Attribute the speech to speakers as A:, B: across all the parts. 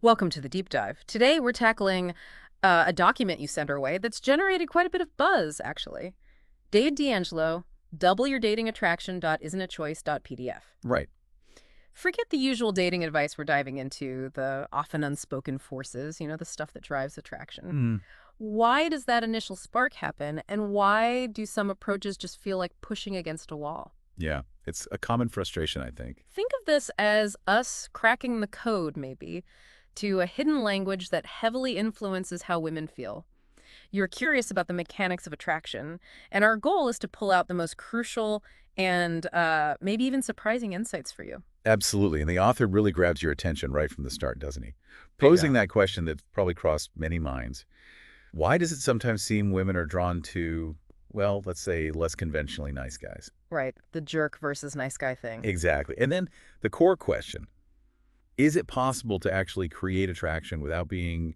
A: Welcome to the deep dive. Today we're tackling a document you sent our way that's generated quite a bit of buzz, actually. David DeAngelo, doubleyourdatingattraction.isn'tachoice.pdf.
B: Right.
A: Forget the usual dating advice we're diving into, the often unspoken forces, the stuff that drives attraction.
B: Mm,
A: Why does that initial spark happen, and why do some approaches just feel like pushing against a wall?
B: yeah. It's a common frustration, I think.
A: Think of this as us cracking the code, maybe, to a hidden language that heavily influences how women feel. You're curious about the mechanics of attraction, and our goal is to pull out the most crucial and maybe even surprising insights for you.
B: Absolutely. And the author really grabs your attention right from the start, doesn't he?
A: Bingo.
B: Posing that question that probably crossed many minds. Why does it sometimes seem women are drawn to, well, let's say less conventionally nice guys?
A: Right, the jerk versus nice guy thing.
B: Exactly. And then the core question, is it possible to actually create attraction without being,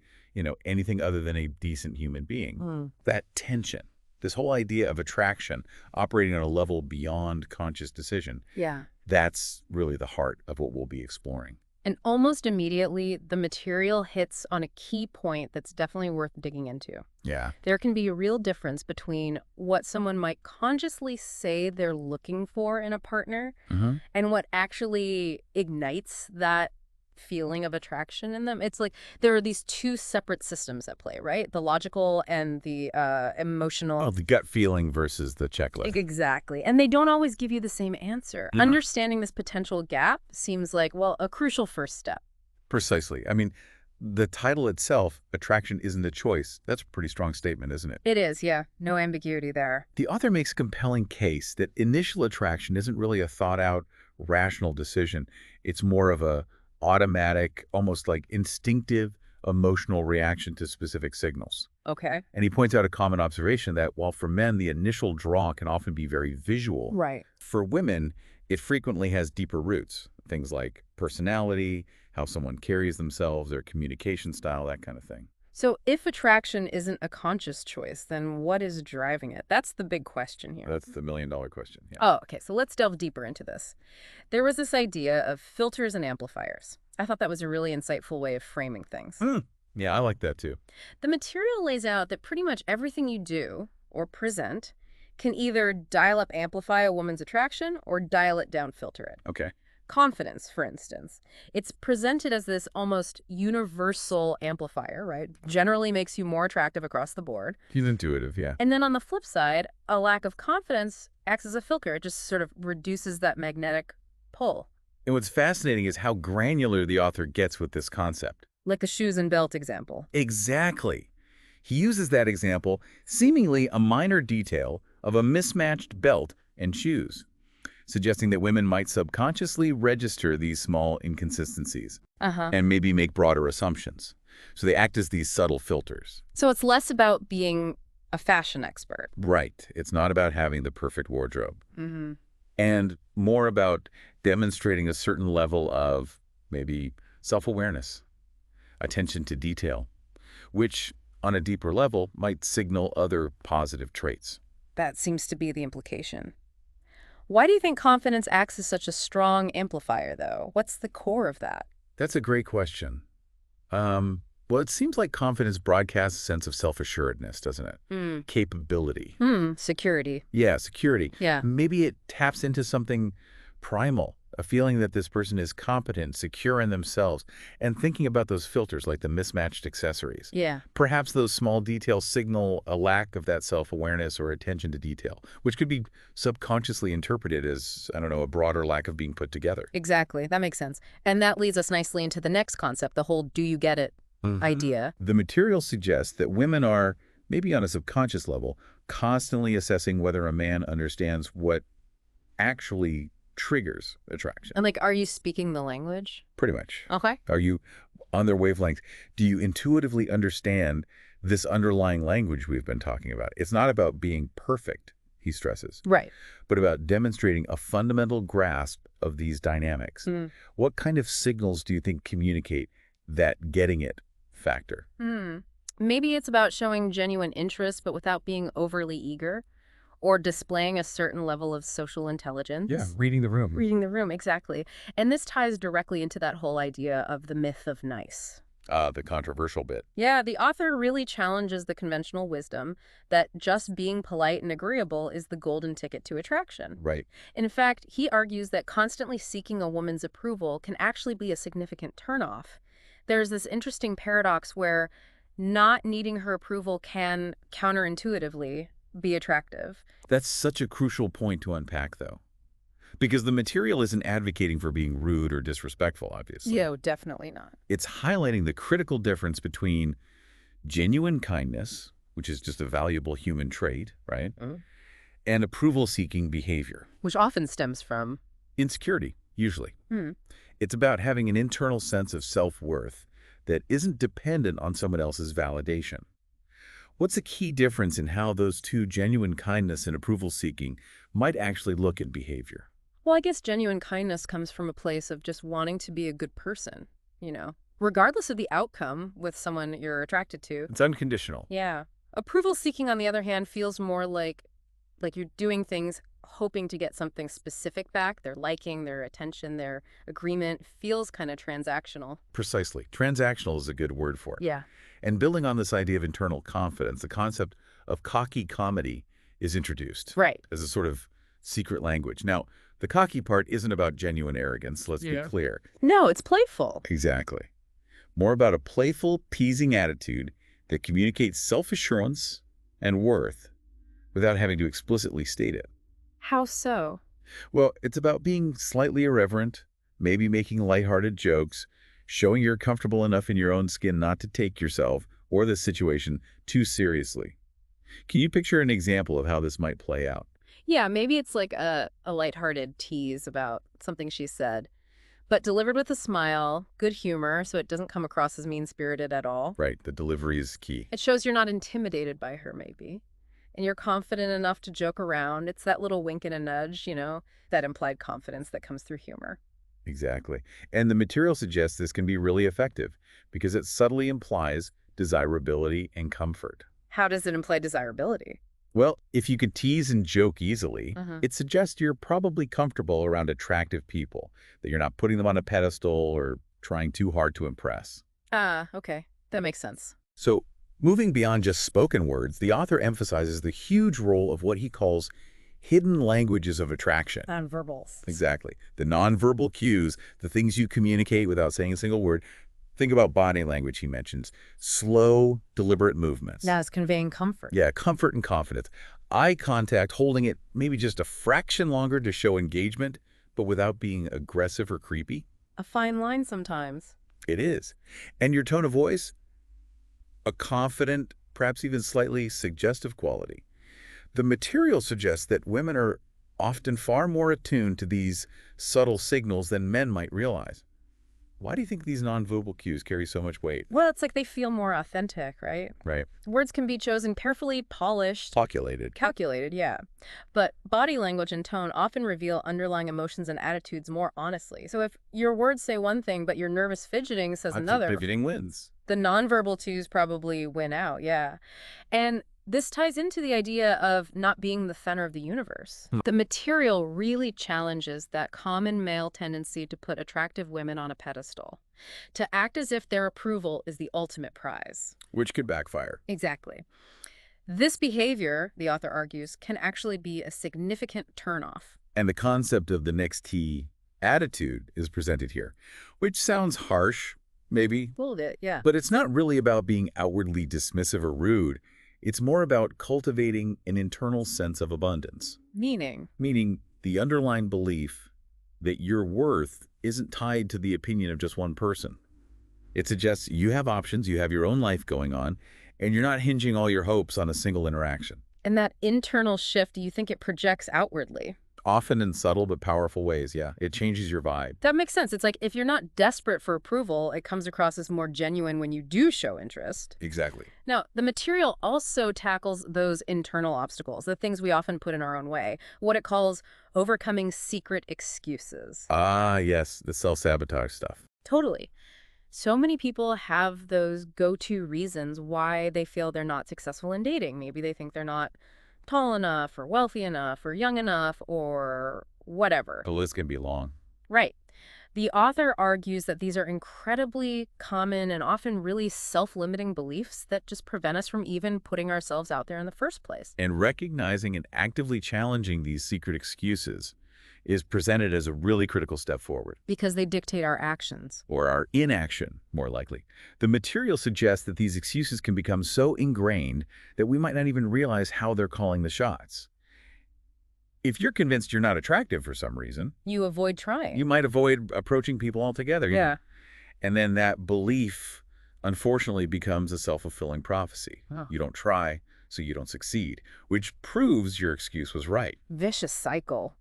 B: anything other than a decent human being?
A: Hmm.
B: That tension, this whole idea of attraction operating on a level beyond conscious decision,
A: Yeah.
B: that's really the heart of what we'll be exploring.
A: And almost immediately, the material hits on a key point that's definitely worth digging into.
B: Yeah.
A: There can be a real difference between what someone might consciously say they're looking for in a partner
B: Hmm.
A: and what actually ignites that feeling of attraction in them. It's like there are these two separate systems at play, right? The logical and the
B: Oh,
A: emotional.
B: the gut feeling versus the checklist.
A: Exactly. And they don't always give you the same answer.
B: No.
A: Understanding this potential gap seems like, well, a crucial first step.
B: Precisely. I mean, the title itself, Attraction Isn't a Choice, that's a pretty strong statement, isn't it?
A: It is, yeah. No ambiguity there.
B: The author makes a compelling case that initial attraction isn't really a thought-out, rational decision. It's more of a automatic, almost like instinctive emotional reaction to specific signals.
A: Okay.
B: And he points out a common observation that while for men the initial draw can often be very visual,
A: Right.
B: for women it frequently has deeper roots, things like personality, how someone carries themselves, their communication style, that kind of thing.
A: So if attraction isn't a conscious choice, then what is driving it? That's the big question here.
B: That's the million-dollar question. Yeah.
A: Oh, okay. So let's delve deeper into this. There was this idea of filters and amplifiers. I thought that was a really insightful way of framing things.
B: Hmm. Yeah, I like that too.
A: The material lays out that pretty much everything you do or present can either dial up amplify a woman's attraction or dial it down filter it.
B: Okay.
A: Confidence, for instance. It's presented as this almost universal amplifier, right? Generally makes you more attractive across the board.
B: He's intuitive, yeah.
A: And then on the flip side, a lack of confidence acts as a filter. It just sort of reduces that magnetic pull,
B: And what's fascinating is how granular the author gets with this concept.
A: like the shoes and belt example.
B: Exactly. He uses that example, seemingly a minor detail, of a mismatched belt and shoes, suggesting that women might subconsciously register these small inconsistencies
A: Uh-huh.
B: and maybe make broader assumptions. So they act as these subtle filters.
A: So it's less about being a fashion expert.
B: Right. It's not about having the perfect wardrobe,
A: Mm-hmm.
B: and more about demonstrating a certain level of maybe self-awareness, attention to detail, which on a deeper level might signal other positive traits.
A: That seems to be the implication. Why do you think confidence acts as such a strong amplifier, though? What's the core of that?
B: That's a great question. Well, it seems like confidence broadcasts a sense of self-assuredness, doesn't it?
A: Hmm.
B: Capability.
A: Security.
B: Yeah, security.
A: Yeah.
B: Maybe it taps into something primal, a feeling that this person is competent, secure in themselves, and thinking about those filters like the mismatched accessories.
A: Yeah.
B: Perhaps those small details signal a lack of that self-awareness or attention to detail, which could be subconsciously interpreted as, I don't know, a broader lack of being put together.
A: Exactly. That makes sense. And that leads us nicely into the next concept, the whole do you get it idea.
B: The material suggests that women are, maybe on a subconscious level, constantly assessing whether a man understands what actually triggers attraction.
A: And are you speaking the language?
B: Pretty much.
A: Okay.
B: Are you on their wavelength? Do you intuitively understand this underlying language we've been talking about? It's not about being perfect, he stresses,
A: Right.
B: but about demonstrating a fundamental grasp of these dynamics. What kind of signals do you think communicate that getting it factor?
A: Maybe it's about showing genuine interest, but without being overly eager, or displaying a certain level of social intelligence.
B: Yeah, reading the room.
A: Reading the room, exactly. And this ties directly into that whole idea of the myth of nice.
B: The controversial bit.
A: Yeah, the author really challenges the conventional wisdom that just being polite and agreeable is the golden ticket to attraction.
B: Right.
A: In fact, he argues that constantly seeking a woman's approval can actually be a significant turnoff. There's this interesting paradox where not needing her approval can counterintuitively be attractive.
B: That's such a crucial point to unpack, though. Because the material isn't advocating for being rude or disrespectful, obviously.
A: Yo, definitely not.
B: It's highlighting the critical difference between genuine kindness, which is just a valuable human trait, right?
A: Mhm.
B: And approval-seeking behavior.
A: Which often stems from,
B: Insecurity, usually.
A: hmm,
B: It's about having an internal sense of self-worth that isn't dependent on someone else's validation. What's the key difference in how those two, genuine kindness and approval-seeking, might actually look in behavior?
A: well, I guess genuine kindness comes from a place of just wanting to be a good person, regardless of the outcome with someone you're attracted to.
B: It's unconditional.
A: Yeah. Approval seeking, on the other hand, feels more like you're doing things hoping to get something specific back. Their liking, their attention, their agreement feels kind of transactional.
B: Precisely. Transactional is a good word for it.
A: Yeah.
B: And building on this idea of internal confidence, the concept of cocky comedy is introduced
A: Right.
B: as a sort of secret language. Now, the cocky part isn't about genuine arrogance, let's be clear.
A: No, it's playful.
B: Exactly. More about a playful, teasing attitude that communicates self-assurance and worth without having to explicitly state it.
A: How so?
B: Well, it's about being slightly irreverent, maybe making lighthearted jokes, showing you're comfortable enough in your own skin not to take yourself or the situation too seriously. Can you picture an example of how this might play out?
A: Yeah, maybe it's like a lighthearted tease about something she said, but delivered with a smile, good humor, so it doesn't come across as mean-spirited at all.
B: Right, the delivery is key.
A: It shows you're not intimidated by her, maybe. And you're confident enough to joke around. It's that little wink and a nudge, that implied confidence that comes through humor.
B: Exactly. And the material suggests this can be really effective because it subtly implies desirability and comfort.
A: How does it imply desirability?
B: Well, if you can tease and joke easily,
A: Mm-hmm.
B: it suggests you're probably comfortable around attractive people, that you're not putting them on a pedestal or trying too hard to impress.
A: Ah, okay. That makes sense.
B: So, moving beyond just spoken words, the author emphasizes the huge role of what he calls hidden languages of attraction.
A: Nonverbals.
B: Exactly. The nonverbal cues, the things you communicate without saying a single word. Think about body language, he mentions. Slow, deliberate movements.
A: Now it's conveying comfort.
B: Yeah, comfort and confidence. Eye contact, holding it maybe just a fraction longer to show engagement, but without being aggressive or creepy.
A: A fine line sometimes.
B: It is. And your tone of voice, a confident, perhaps even slightly suggestive quality. The material suggests that women are often far more attuned to these subtle signals than men might realize. Why do you think these nonverbal cues carry so much weight?
A: Well, it's like they feel more authentic, right?
B: Right.
A: Words can be chosen carefully, polished,
B: Calculated.
A: calculated, yeah. But body language and tone often reveal underlying emotions and attitudes more honestly. So if your words say one thing, but your nervous fidgeting says another,
B: Pivoting wins.
A: the nonverbal cues probably win out, yeah. And this ties into the idea of not being the center of the universe. The material really challenges that common male tendency to put attractive women on a pedestal, to act as if their approval is the ultimate prize.
B: Which could backfire.
A: Exactly. This behavior, the author argues, can actually be a significant turnoff.
B: And the concept of the next T attitude is presented here, which sounds harsh, maybe,
A: A little bit, yeah.
B: but it's not really about being outwardly dismissive or rude. It's more about cultivating an internal sense of abundance,
A: Meaning?
B: meaning the underlying belief that your worth isn't tied to the opinion of just one person. It suggests you have options, you have your own life going on, and you're not hinging all your hopes on a single interaction.
A: And that internal shift, do you think it projects outwardly?
B: Often in subtle but powerful ways, yeah. It changes your vibe.
A: That makes sense. It's like if you're not desperate for approval, it comes across as more genuine when you do show interest.
B: Exactly.
A: Now, the material also tackles those internal obstacles, the things we often put in our own way, what it calls overcoming secret excuses.
B: Ah, yes, the self-sabotage stuff.
A: Totally. So many people have those go-to reasons why they feel they're not successful in dating. Maybe they think they're not tall enough or wealthy enough or young enough or whatever.
B: The list can be long.
A: Right. The author argues that these are incredibly common and often really self-limiting beliefs that just prevent us from even putting ourselves out there in the first place.
B: And recognizing and actively challenging these secret excuses is presented as a really critical step forward.
A: Because they dictate our actions.
B: Or our inaction, more likely. The material suggests that these excuses can become so ingrained that we might not even realize how they're calling the shots. If you're convinced you're not attractive for some reason,
A: You avoid trying.
B: you might avoid approaching people altogether.
A: Yeah.
B: And then that belief, unfortunately, becomes a self-fulfilling prophecy.
A: Oh.
B: You don't try, so you don't succeed, which proves your excuse was right.
A: Vicious cycle.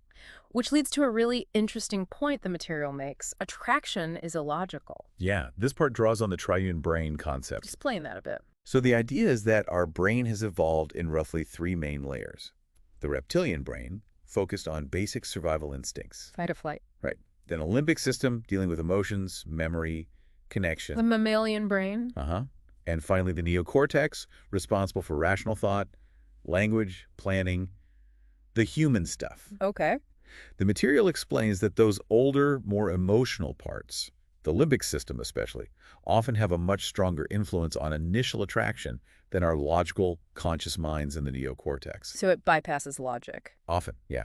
A: Which leads to a really interesting point the material makes. Attraction is illogical.
B: Yeah, this part draws on the triune brain concept.
A: Explain that a bit.
B: So the idea is that our brain has evolved in roughly 3 main layers. The reptilian brain, focused on basic survival instincts.
A: Fight or flight.
B: Right. Then a limbic system, dealing with emotions, memory, connection.
A: The mammalian brain.
B: And finally, the neocortex, responsible for rational thought, language, planning, the human stuff.
A: Okay.
B: The material explains that those older, more emotional parts, the limbic system especially, often have a much stronger influence on initial attraction than our logical, conscious minds in the neocortex.
A: So it bypasses logic.
B: Often, yeah.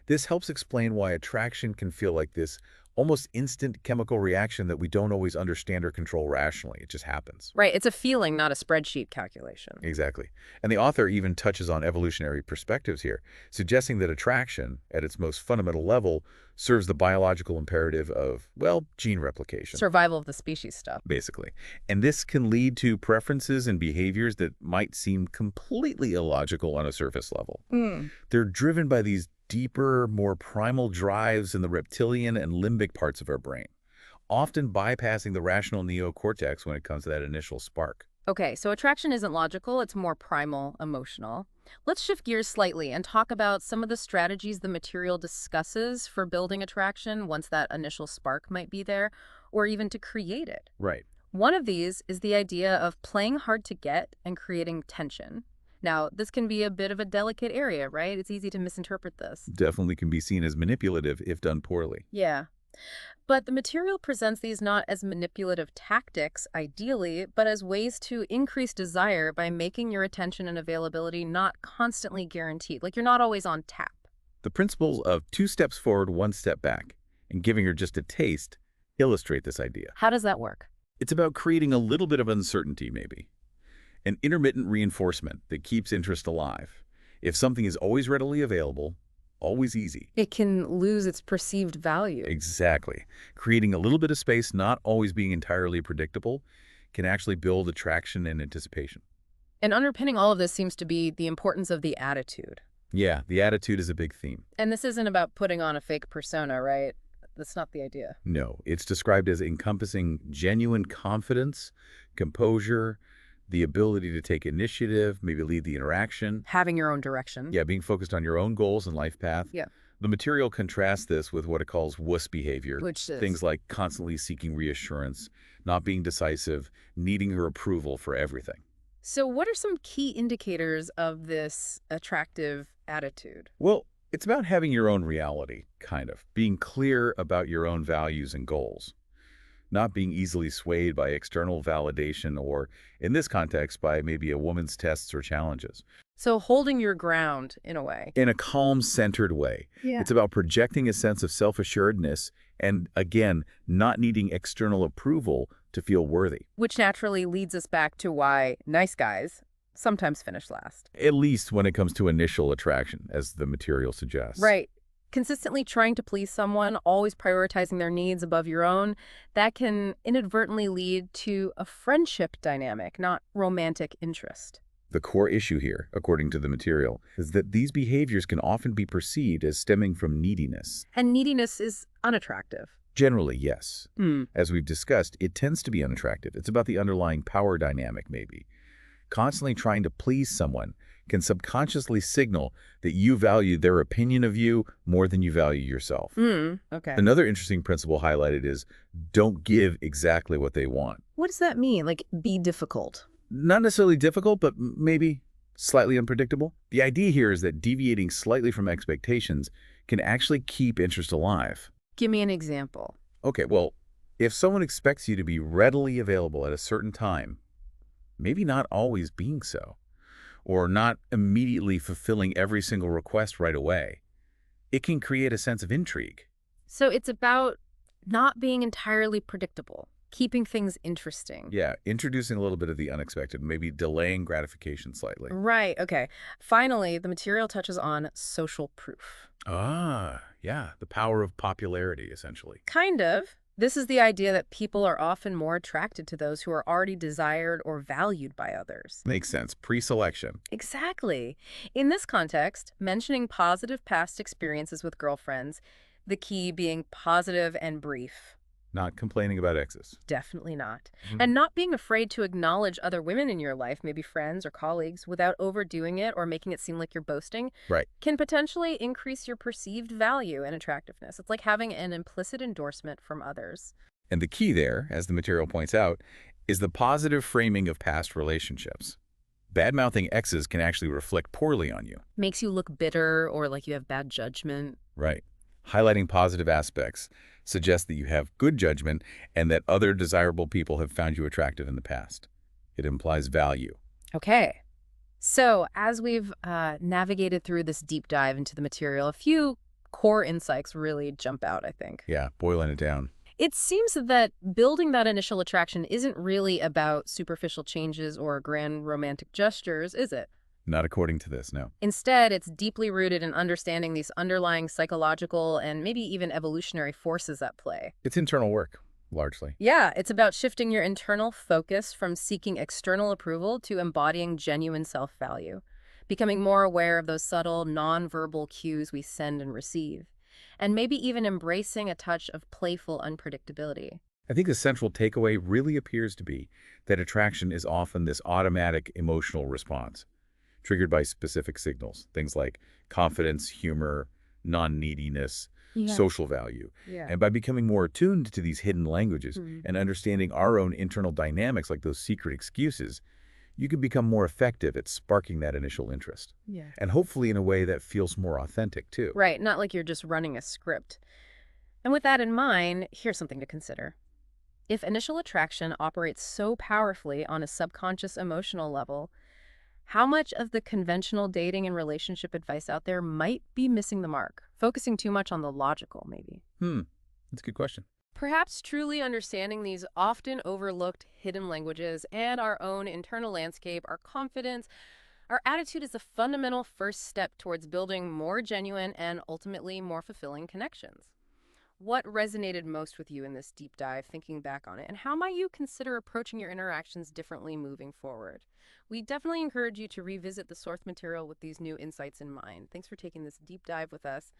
B: This helps explain why attraction can feel like this almost instant chemical reaction that we don't always understand or control rationally. It just happens.
A: Right. It's a feeling, not a spreadsheet calculation.
B: Exactly. And the author even touches on evolutionary perspectives here, suggesting that attraction, at its most fundamental level, serves the biological imperative of, well, gene replication.
A: Survival of the species stuff.
B: Basically. And this can lead to preferences and behaviors that might seem completely illogical on a surface level. They're driven by these deeper, more primal drives in the reptilian and limbic parts of our brain, often bypassing the rational neocortex when it comes to that initial spark.
A: Okay, so attraction isn't logical, it's more primal, emotional. Let's shift gears slightly and talk about some of the strategies the material discusses for building attraction once that initial spark might be there, or even to create it.
B: Right.
A: One of these is the idea of playing hard to get and creating tension. Now, this can be a bit of a delicate area, right? It's easy to misinterpret this.
B: Definitely can be seen as manipulative if done poorly.
A: Yeah. But the material presents these not as manipulative tactics, ideally, but as ways to increase desire by making your attention and availability not constantly guaranteed. Like you're not always on tap.
B: The principles of 2 steps forward, 1 step back, and giving her just a taste illustrate this idea.
A: How does that work?
B: It's about creating a little bit of uncertainty, maybe. An intermittent reinforcement that keeps interest alive. If something is always readily available, always easy.
A: It can lose its perceived value.
B: Exactly. Creating a little bit of space, not always being entirely predictable, can actually build attraction and anticipation.
A: And underpinning all of this seems to be the importance of the attitude.
B: Yeah, the attitude is a big theme.
A: And this isn't about putting on a fake persona, right? That's not the idea.
B: No, it's described as encompassing genuine confidence, composure, the ability to take initiative, maybe lead the interaction.
A: Having your own direction.
B: Yeah, being focused on your own goals and life path.
A: Yeah.
B: The material contrasts this with what it calls wuss behavior.
A: Which is?
B: Things like constantly seeking reassurance, not being decisive, needing her approval for everything.
A: So what are some key indicators of this attractive attitude?
B: Well, it's about having your own reality, kind of. Being clear about your own values and goals. Not being easily swayed by external validation or, in this context, by maybe a woman's tests or challenges.
A: So holding your ground, in a way.
B: In a calm, centered way.
A: Yeah.
B: It's about projecting a sense of self-assuredness and, again, not needing external approval to feel worthy.
A: Which naturally leads us back to why nice guys sometimes finish last.
B: At least when it comes to initial attraction, as the material suggests.
A: Right. Consistently trying to please someone, always prioritizing their needs above your own, that can inadvertently lead to a friendship dynamic, not romantic interest.
B: The core issue here, according to the material, is that these behaviors can often be perceived as stemming from neediness.
A: And neediness is unattractive.
B: Generally, yes. As we've discussed, it tends to be unattractive. It's about the underlying power dynamic, maybe. Constantly trying to please someone can subconsciously signal that you value their opinion of you more than you value yourself.
A: Okay.
B: Another interesting principle highlighted is don't give exactly what they want.
A: What does that mean? Like, be difficult?
B: Not necessarily difficult, but maybe slightly unpredictable. The idea here is that deviating slightly from expectations can actually keep interest alive.
A: Give me an example.
B: Okay, well, if someone expects you to be readily available at a certain time, maybe not always being so, or not immediately fulfilling every single request right away, it can create a sense of intrigue.
A: So it's about not being entirely predictable, keeping things interesting.
B: Yeah, introducing a little bit of the unexpected, maybe delaying gratification slightly.
A: Right, okay. Finally, the material touches on social proof.
B: Ah, yeah, the power of popularity, essentially.
A: Kind of. This is the idea that people are often more attracted to those who are already desired or valued by others.
B: Makes sense. Pre-selection.
A: Exactly. In this context, mentioning positive past experiences with girlfriends, the key being positive and brief.
B: Not complaining about exes.
A: Definitely not.
B: Mhm.
A: And not being afraid to acknowledge other women in your life, maybe friends or colleagues, without overdoing it or making it seem like you're boasting,
B: Right.
A: can potentially increase your perceived value and attractiveness. It's like having an implicit endorsement from others.
B: And the key there, as the material points out, is the positive framing of past relationships. Bad-mouthing exes can actually reflect poorly on you.
A: Makes you look bitter or like you have bad judgment.
B: Right. Highlighting positive aspects suggests that you have good judgment and that other desirable people have found you attractive in the past. It implies value.
A: Okay. So, as we've navigated through this deep dive into the material, a few core insights really jump out, I think.
B: Yeah, boiling it down.
A: It seems that building that initial attraction isn't really about superficial changes or grand romantic gestures, is it?
B: Not according to this, no.
A: Instead, it's deeply rooted in understanding these underlying psychological and maybe even evolutionary forces at play.
B: It's internal work, largely.
A: Yeah, it's about shifting your internal focus from seeking external approval to embodying genuine self-value, becoming more aware of those subtle, nonverbal cues we send and receive, and maybe even embracing a touch of playful unpredictability.
B: I think the central takeaway really appears to be that attraction is often this automatic emotional response, triggered by specific signals, things like confidence, humor, non-neediness,
A: Yeah.
B: social value.
A: Yeah.
B: And by becoming more attuned to these hidden languages
A: Mhm.
B: and understanding our own internal dynamics like those secret excuses, you can become more effective at sparking that initial interest.
A: Yeah.
B: And hopefully in a way that feels more authentic too.
A: Right, not like you're just running a script. And with that in mind, here's something to consider. If initial attraction operates so powerfully on a subconscious emotional level, how much of the conventional dating and relationship advice out there might be missing the mark, focusing too much on the logical, maybe?
B: That's a good question.
A: Perhaps truly understanding these often overlooked hidden languages and our own internal landscape, our confidence, our attitude is a fundamental first step towards building more genuine and ultimately more fulfilling connections. What resonated most with you in this deep dive, thinking back on it, and how might you consider approaching your interactions differently moving forward? We definitely encourage you to revisit the source material with these new insights in mind. Thanks for taking this deep dive with us.